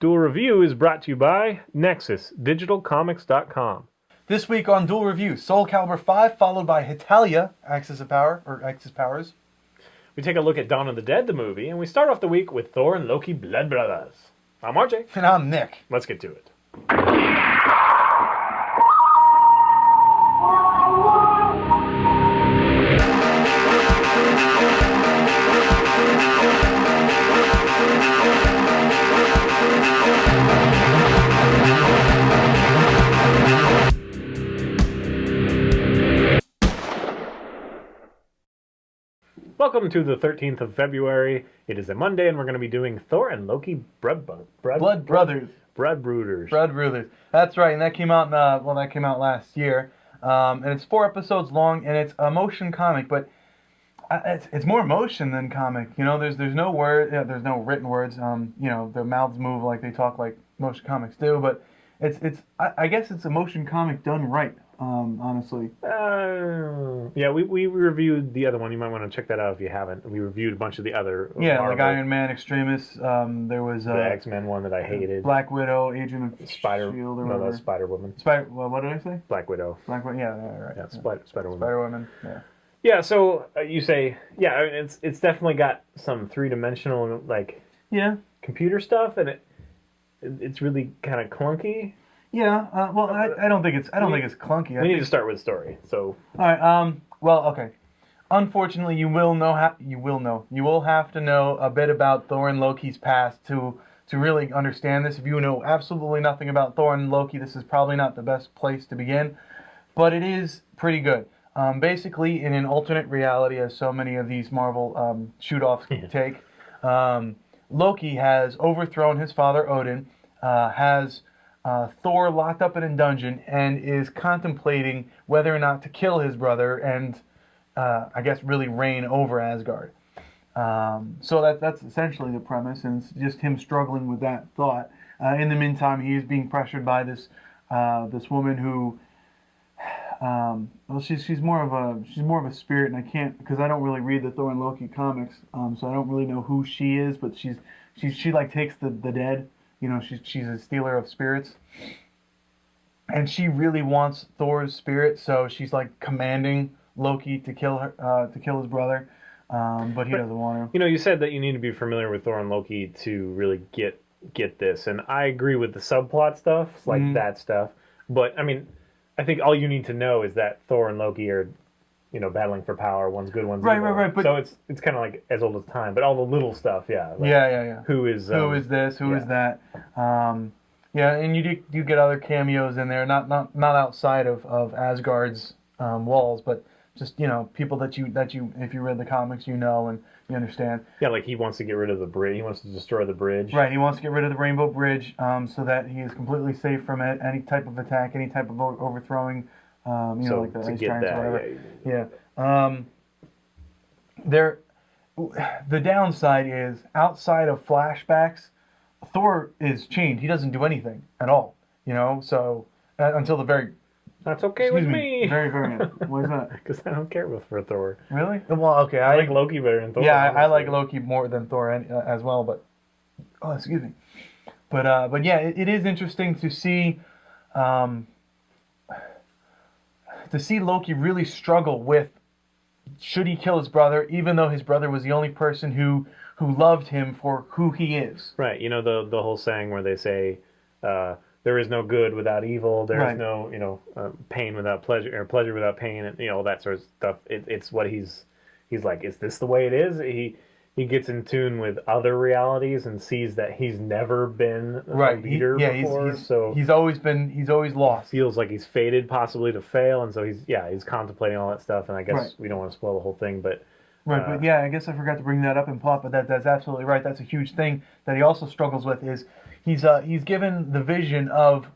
Duel Review is brought to you by NexusDigitalComics.com. This week on Duel Review, Soul Calibur 5, followed by Hetalia, Axis of Power, or Axis Powers. We take a look at Dawn of the Dead, the movie, and we start off the week with Thor and Loki Blood Brothers. I'm RJ. And I'm Nick. Let's get to it. Welcome to the 13th of February. It is a Monday, and we're going to be doing Thor and Loki Blood Brothers. Brothers. That's right, and that came out. That came out last year, and it's 4 episodes long, and it's a motion comic, but it's more motion than comic. You know, there's no word, there's no written words. You know, their mouths move like they talk like motion comics do, but I guess it's a motion comic done right. Honestly. Yeah, we reviewed the other one. You might want to check that out if you haven't. We reviewed a bunch of Marvel. Like Iron Man, Extremis. There was the X-Men one that I hated. Black Widow, Agent of S.H.I.E.L.D. or whatever. No, that's Spider-Woman. What did I say? Black Widow. Right. Yeah, Spider-Woman. Spider-Woman. Yeah. Yeah. So you say, yeah, I mean, it's definitely got some three-dimensional computer stuff, and it's really kind of clunky. Yeah, I don't think it's it's clunky. We need to start with story. So all right. Okay. Unfortunately, you will have to know a bit about Thor and Loki's past to really understand this. If you know absolutely nothing about Thor and Loki, this is probably not the best place to begin, but it is pretty good. Basically, in an alternate reality, as so many of these Marvel shoot-offs take, Loki has overthrown his father Odin, has Thor locked up in a dungeon, and is contemplating whether or not to kill his brother and, I guess, really reign over Asgard. So that's essentially the premise, and it's just him struggling with that thought. In the meantime, he is being pressured by this woman who, she's more of a spirit, and I can't, because I don't really read the Thor and Loki comics, so I don't really know who she is, but she like takes the dead. You know, she's a stealer of spirits, and she really wants Thor's spirit, so she's like commanding Loki to kill his brother, but he doesn't want to. You know, you said that you need to be familiar with Thor and Loki to really get this, and I agree with the subplot stuff, like that stuff. But I mean, I think all you need to know is that Thor and Loki are, battling for power. One's good, one's evil. Right. But so it's kind of like as old as time. But all the little stuff, Who is this? Who is that? And you do get other cameos in there, not outside of Asgard's walls, but just people that you if you read the comics and you understand. Yeah, like he wants to get rid of the bridge. He wants to destroy the bridge. Right. He wants to get rid of the Rainbow Bridge, so that he is completely safe from it. Any type of attack, any type of overthrowing. Like the ice giants or whatever. The downside is, outside of flashbacks, Thor is chained. He doesn't do anything at all. So until the very. That's okay with me. Very, very end. Why is that? Because I don't care for Thor. Really? Well, okay. I like Loki better than Thor. Yeah, I like Loki more than Thor as well. But excuse me. But yeah, it is interesting to see. To see Loki really struggle with, should he kill his brother, even though his brother was the only person who loved him for who he is. Right. The whole saying where they say, there is no good without evil. There is no, pain without pleasure, or pleasure without pain, and all that sort of stuff. It's what he's like. Is this the way it is? He gets in tune with other realities and sees that he's never been a leader before. He's always lost. Feels like he's fated possibly to fail, and so he's contemplating all that stuff. And I guess we don't want to spoil the whole thing, but but yeah, I guess I forgot to bring that up in plot. But that's absolutely right. That's a huge thing that he also struggles with. Is he's given the vision of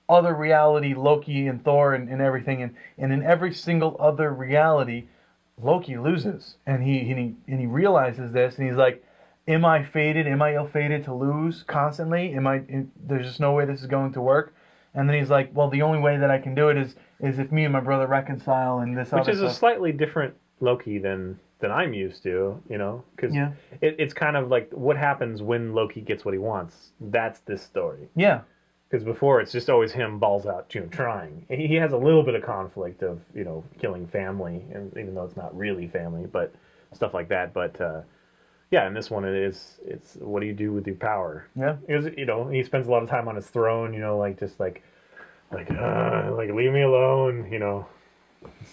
other reality, Loki and Thor and everything, and in every single other reality, Loki loses, and he realizes this, and he's like, "Am I fated? Am I ill-fated to lose constantly? There's just no way this is going to work." And then he's like, "Well, the only way that I can do it is if me and my brother reconcile." And this, which is a slightly different Loki than than I'm used to, you know, because Yeah. it's kind of like what happens when Loki gets what he wants. That's this story. Yeah. Because before it's just always him balls out, trying. He has a little bit of conflict of killing family, and even though it's not really family, but stuff like that. But yeah, in this one it's what do you do with your power? Yeah. Because he spends a lot of time on his throne, like just like leave me alone,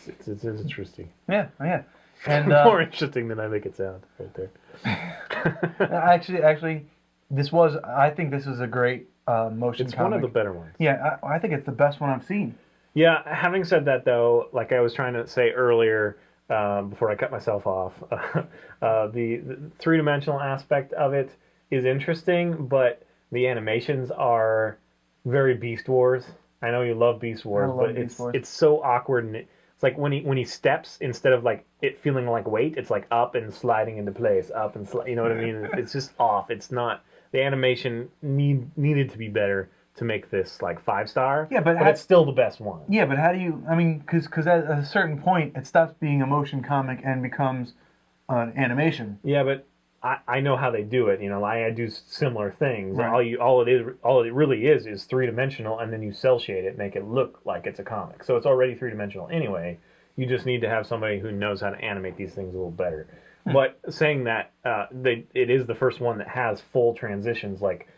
It's interesting. Yeah. Yeah. And More interesting than I make it sound right there. actually, I think this is a great motion It's comic. one of the better ones. Yeah, I think it's the best one I've seen. Yeah, having said that, though, like I was trying to say earlier, before I cut myself off, the three-dimensional aspect of it is interesting, but the animations are very Beast Wars. I know you love Beast Wars, but it's so awkward, and it's like when he steps, instead of like it feeling like weight, it's like up and sliding into place, up and you know what I mean? It's just off. It's not. The animation needed to be better to make this like 5-star. Yeah, but it's still the best one. Yeah, but how do you? I mean, because at a certain point, it stops being a motion comic and becomes an animation. Yeah, but I know how they do it. I do similar things. Right. All it really is 3-dimensional, and then you cell shade it, make it look like it's a comic. So it's already 3-dimensional anyway. You just need to have somebody who knows how to animate these things a little better. But saying that, it is the first one that has full transitions. Like,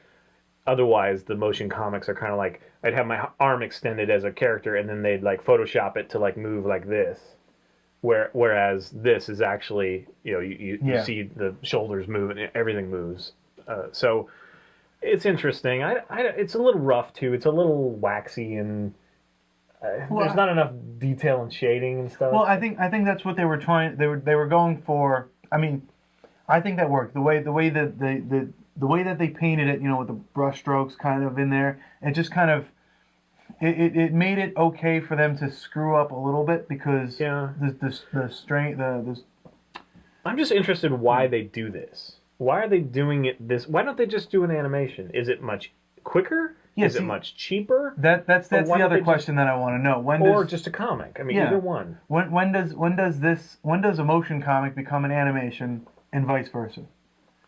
otherwise, the motion comics are kind of like I'd have my arm extended as a character, and then they'd like Photoshop it to like move like this. Whereas this is actually, you see the shoulders move and everything moves. So it's interesting. It's a little rough too. It's a little waxy and. There's not enough detail and shading and stuff. Well, I think that's what they were trying. They were going for. I mean, I think that worked. The way that they painted it, with the brush strokes kind of in there, it just kind of it made it okay for them to screw up a little bit because the strength I'm just interested why they do this. Why are they doing it this? Why don't they just do an animation? Is it much quicker? Yeah, is it much cheaper? That's the other question that I want to know. Or just a comic? I mean, either one. When does a motion comic become an animation and vice versa?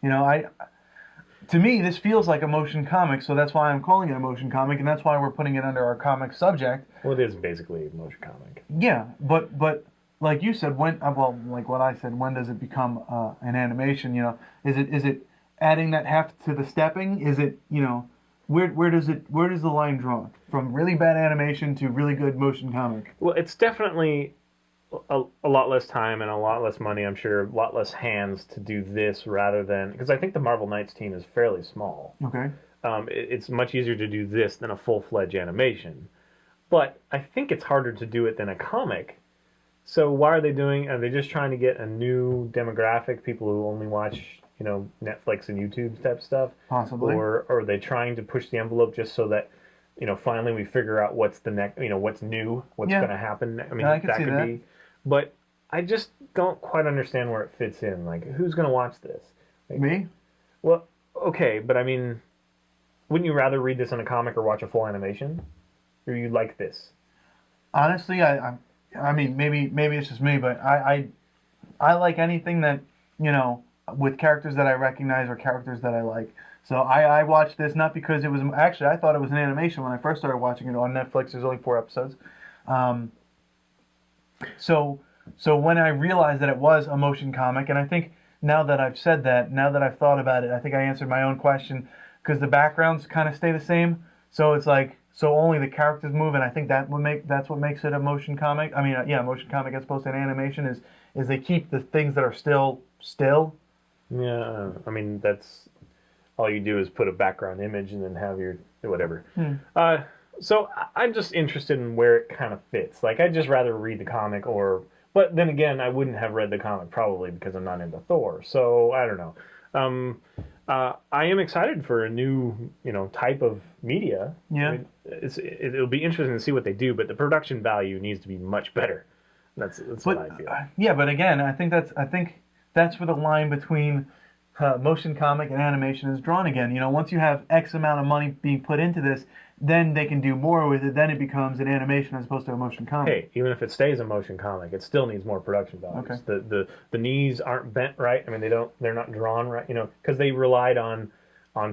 To me, this feels like a motion comic, so that's why I'm calling it a motion comic, and that's why we're putting it under our comic subject. Well, it is basically a motion comic. Yeah, but like you said, like what I said, when does it become an animation? Is it adding that heft to the stepping? Is it where does the line draw from really bad animation to really good motion comic? Well, it's definitely a lot less time and a lot less money, I'm sure, a lot less hands to do this rather than, because I think the Marvel Knights team is fairly small. Okay. It's much easier to do this than a full-fledged animation. But I think it's harder to do it than a comic. So why are they just trying to get a new demographic, people who only watch, Netflix and YouTube type stuff? Possibly. Or are they trying to push the envelope just so that, finally we figure out what's the next, what's new, what's going to happen? I mean, I could be. But I just don't quite understand where it fits in. Like, who's going to watch this? Like, me? Well, okay, but I mean, wouldn't you rather read this in a comic or watch a full animation? Or you like this? Honestly, I mean, maybe it's just me, but I like anything that, with characters that I recognize or characters that I like. So I watched this not because it was, actually I thought it was an animation when I first started watching it on Netflix. There's only 4 episodes. So when I realized that it was a motion comic, and I think now that I've said that, now that I've thought about it, I think I answered my own question, because the backgrounds kind of stay the same. So it's like, so only the characters move, and I think that's what makes it a motion comic. I mean, a motion comic as opposed to an animation is they keep the things that are still. Yeah, I mean, that's all you do is put a background image and then have your whatever. So I'm just interested in where it kind of fits. Like, I'd just rather read the comic, but then again, I wouldn't have read the comic probably because I'm not into Thor. So I don't know. I am excited for a new, type of media. Yeah. I mean, it'll be interesting to see what they do, but the production value needs to be much better. That's what I feel. Yeah, but again, I think that's where the line between motion comic and animation is drawn again. You know, once you have X amount of money being put into this, then they can do more with it. Then it becomes an animation as opposed to a motion comic. Hey, even if it stays a motion comic, it still needs more production values. Okay. The knees aren't bent right. I mean, they're not drawn right. You know, because they relied on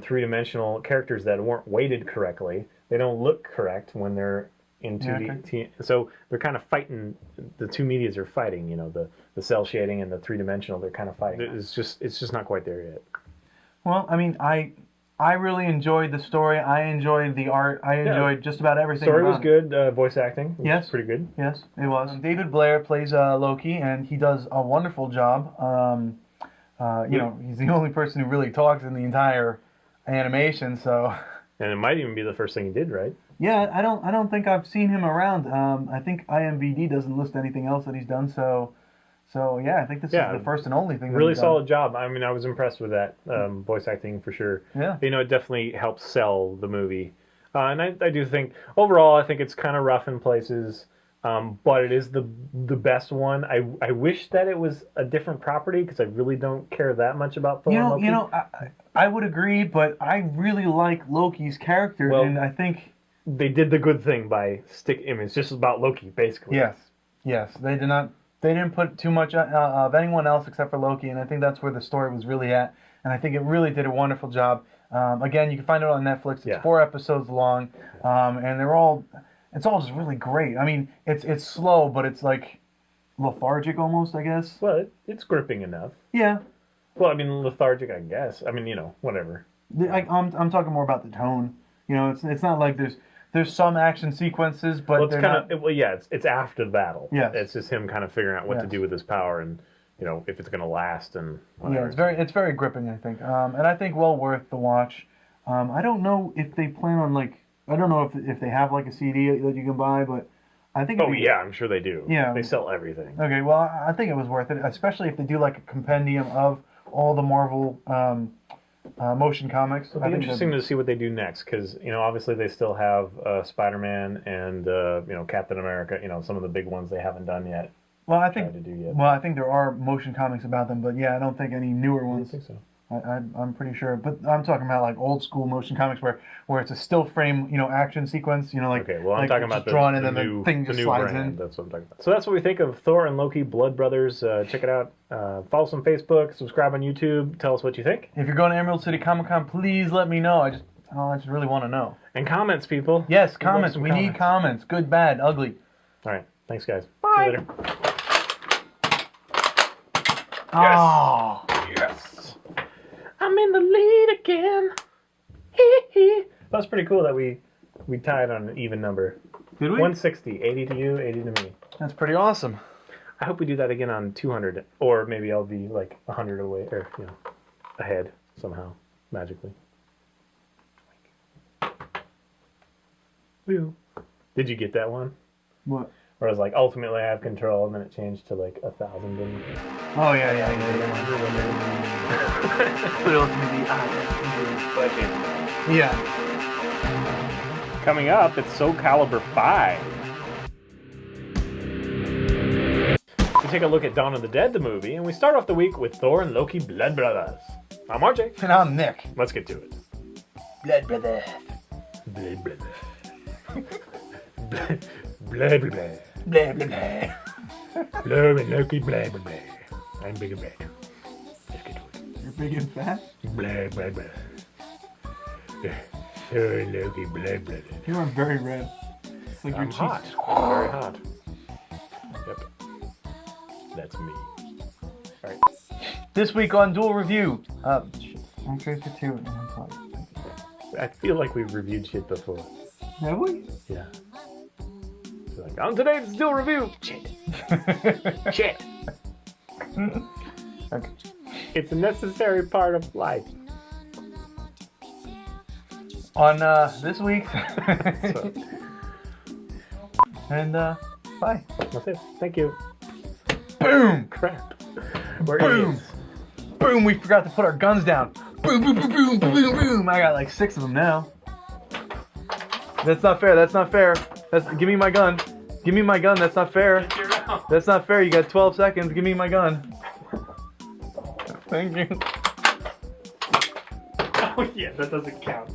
three-dimensional characters that weren't weighted correctly. They don't look correct when they're in 2D. So they're kind of fighting. The two medias are fighting. You know, the cell shading and the three-dimensional. They're kind of fighting. It's just not quite there yet. Well, I mean, I really enjoyed the story. I enjoyed the art. I enjoyed just about everything. Story was good. Voice acting was pretty good. Yes, it was. David Blair plays Loki, and he does a wonderful job. You know, he's the only person who really talks in the entire animation. So. And it might even be the first thing he did, right? Yeah, I don't think I've seen him around. I think IMDb doesn't list anything else that he's done. So yeah, I think this is the first and only thing. Really solid job. I mean, I was impressed with that voice acting for sure. Yeah. You know, it definitely helps sell the movie. And I do think overall, I think it's kind of rough in places, but it is the best one. I wish that it was a different property because I really don't care that much about Thor. You know, I would agree, but I really like Loki's character, and I think they did the good thing by I mean, it's just about Loki, basically. Yes, they did not. They didn't put too much of anyone else except for Loki, and I think that's where the story was really at. And I think it really did a wonderful job. Again, you can find it on Netflix. It's 4 episodes long, and it's all just really great. I mean, it's slow, but it's like lethargic almost, I guess. Well, it's gripping enough. Yeah. Well, I mean, lethargic, I guess. I mean, you know, whatever. I'm talking more about the tone. You know, it's not like there's some action sequences, but it's kind of it's after the battle. Yeah, it's just him kind of figuring out what to do with his power and you know if it's going to last and whatever. Yeah, it's very gripping, I think, and I think well worth the watch. I don't know if they plan on I don't know if they have like a CD that you can buy, but I think. I'm sure they do. Yeah, they sell everything. Okay, well I think it was worth it, especially if they do like a compendium of all the Marvel. Motion comics. It'll be interesting to see what they do next because you know obviously they still have Spider-Man and you know Captain America. You know some of the big ones they haven't done yet. Well, I think there are motion comics about them, but yeah, I don't think any newer ones. I think so. I'm pretty sure, but I'm talking about like old school motion comics where it's a still frame, you know, action sequence, you know, like okay. Well, I'm talking about drawn the and then new, the thing just slides brand. in. That's what I'm talking about. So that's what we think of Thor and Loki, Blood Brothers. Check it out. Follow us on Facebook. Subscribe on YouTube. Tell us what you think. If you're going to Emerald City Comic Con, please let me know. I just really want to know. And comments, people. Yes, comments. We need comments. Good, bad, ugly. All right. Thanks, guys. Bye. See you later. Oh. Yes. I'm in the lead again. Hee hee. That's pretty cool that we tied on an even number. Did we? 160. 80 to you, 80 to me. That's pretty awesome. I hope we do that again on 200. Or maybe I'll be like 100 away, or, you know, ahead somehow, magically. Woo. Did you get that one? What? Where I was like, ultimately I have control, and then it changed to like 1,000. And... Oh, yeah. But ultimately, yeah. Coming up, it's Soul Calibur 5. We take a look at Dawn of the Dead, the movie, and we start off the week with Thor and Loki Blood Brothers. I'm RJ. And I'm Nick. Let's get to it. Blood Brothers. Blood Brothers. Blood Brothers. Blah, blah, blah. Thor and Loki Blood Brothers. I'm big and fat. Let's get to it. You're big and fat? Blood Brothers. Thor and Loki Blood Brothers. You are very red. Like I'm your hot. cheeks. I'm very hot. Yep. That's me. Alright. This week on Duel Review. Shit. I'm Tracer 2. I feel like we've reviewed shit before. Have we? Yeah. It's like, on today's Duel Review. Shit. Shit. Okay. It's a necessary part of life. On this week. So, and bye. that's it. Thank you. Boom! Crap. We're Boom! idiots. Boom! We forgot to put our guns down. Boom! Boom! Boom! Boom! Boom! Boom! I got like 6 of them now. That's not fair. That's not fair. Give me my gun. Give me my gun. That's not fair. That's not fair. You got 12 seconds. Give me my gun. Thank you. Oh yeah, that doesn't count.